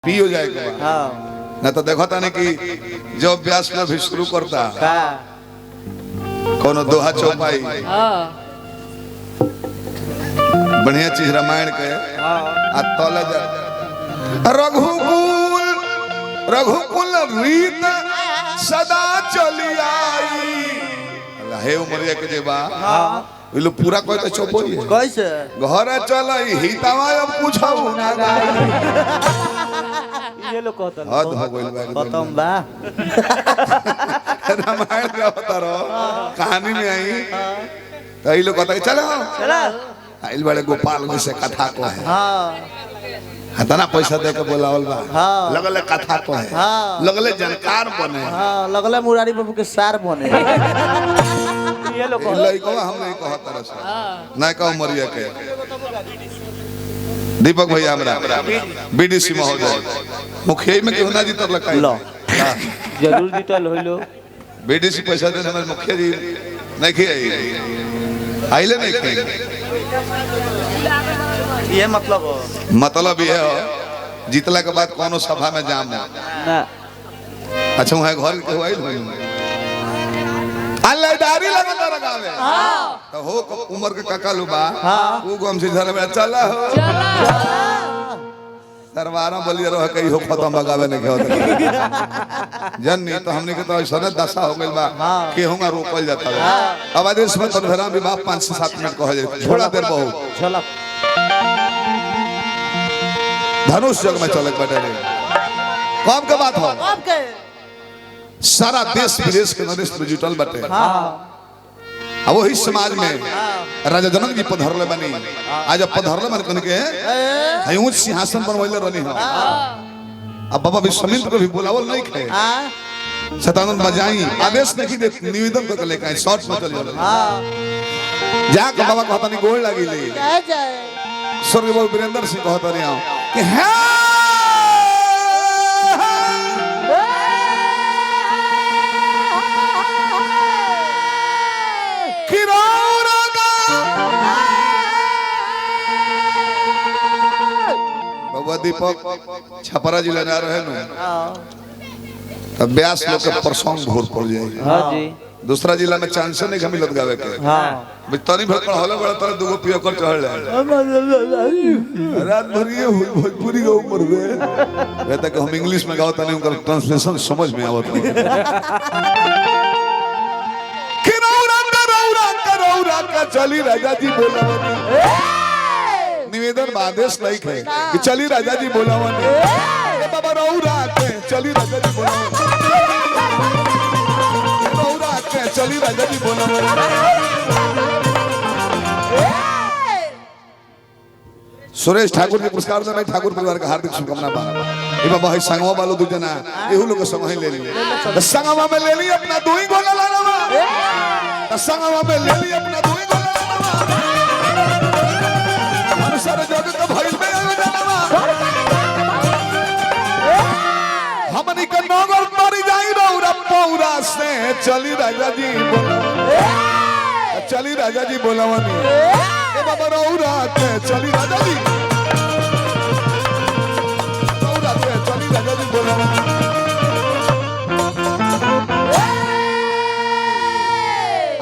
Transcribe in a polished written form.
पी हो जाएगा। हाँ। ना तो देखो था कि जो अभ्यास में भी शुरू करता कोनो दोहा चौपाई बढ़िया चीज रामायण के तौला जा रघुकुल रीत सदा चली आई हे उमरिया के जे बा लो पूरा कोई तो चुप होई कैसे घर चलई हितावा अब पूछऊ ना ये लोग कहता हद हो गइल बा खत्म बा रामायण का होता रहो कहानी में आई तो ये लोग कहता चलो चला आइल बड़े गोपाल में से कथा को है हां हतना पैसा दे के बोलावल बा हां लगले कथा को है हां लगले जानकार बने हां लगले मुरारी बाबू के सार बने ये लोग लइको हम नहीं कहत तरह से नहीं कहू मरिया के दीपक भैया हमरा बीडीसी महोदय मुखिया में केहू ना जीतल लकाई लो जरूर जीतल होइलो बीडीसी पैसा दे हमर मुखिया जी नहीं खियाई आइले नहीं खियाई ये मतलब ये हो जीतला के बाद कोनो सभा में जाम ना अच्छा वहां घर के आइल होई अल्लाहदारी लगता लगावे तो हो उम्र के काका लुबा वो गम से घर में चला हो दरबारा बलिया रह कई हो खत्म लगावे ने के जन्नी तो हमने के तो ऐसा दशा हो गइल बा के होगा रोकल जाता है अब आदेश में तो भरा विवाह 5 से 7 मिनट कह जाए थोड़ा देर बहु चला धनुष जग में चलक बैठे रे कब के बात हो कब के सारा देश विदेश के नरेश में जुटल बटे अब वही समाज में राजा जनक जी पधरले बनी आज पधरले बन कन के ऊंच सिंहासन पर बनवले रहनी हो अब बाबा विश्वामित्र को भी बुलावल नहीं खे सतानंद बजाई आदेश नहीं दे निवेदन कर लेके शॉर्ट में चल जाला जाके बाबा कहता नहीं गोल लागी ले जाए स्वर्ग बाबू वीरेंद्र सिंह कहता नहीं आओ कि है दीपक छपरा जिला ना रहे नु तब ब्यास लोग के प्रसंग भोर पड़ जाए हां जी दूसरा जिला में चांस नहीं मिलत गावे के हां तनी भड़कन होले बड़ा तरह दुगो पियो कर चढ़ ले रात भर ये भोजपुरी का उम्र में कहता कि हम इंग्लिश में गाओ तनी उनका ट्रांसलेशन समझ में आवत नहीं कि रौरा का चली राजा जी बोलावनी निवेदन आदेश नहीं खे कि चली राजा जी बोलावन ए बाबा रौरा के चली राजा जी बोलावन रौरा के चली राजा जी बोलावन सुरेश ठाकुर जी पुरस्कार देना ठाकुर परिवार का हार्दिक शुभकामना बा ए बाबा है संगवा वालो दू जना एहू लोग संग ही ले ली संगवा में ले ली अपना दो ही गोला लाना संगवा में ले ली अपना दो ही गोला लाना सारे जग का भाई में हमनी के नगर मरी जाई रौरा पौरा से चली राजा जी चली राजा जी बोलावनी ए बाबा रौरा के चली राजा जी रौरा के चली राजा जी बोलावनी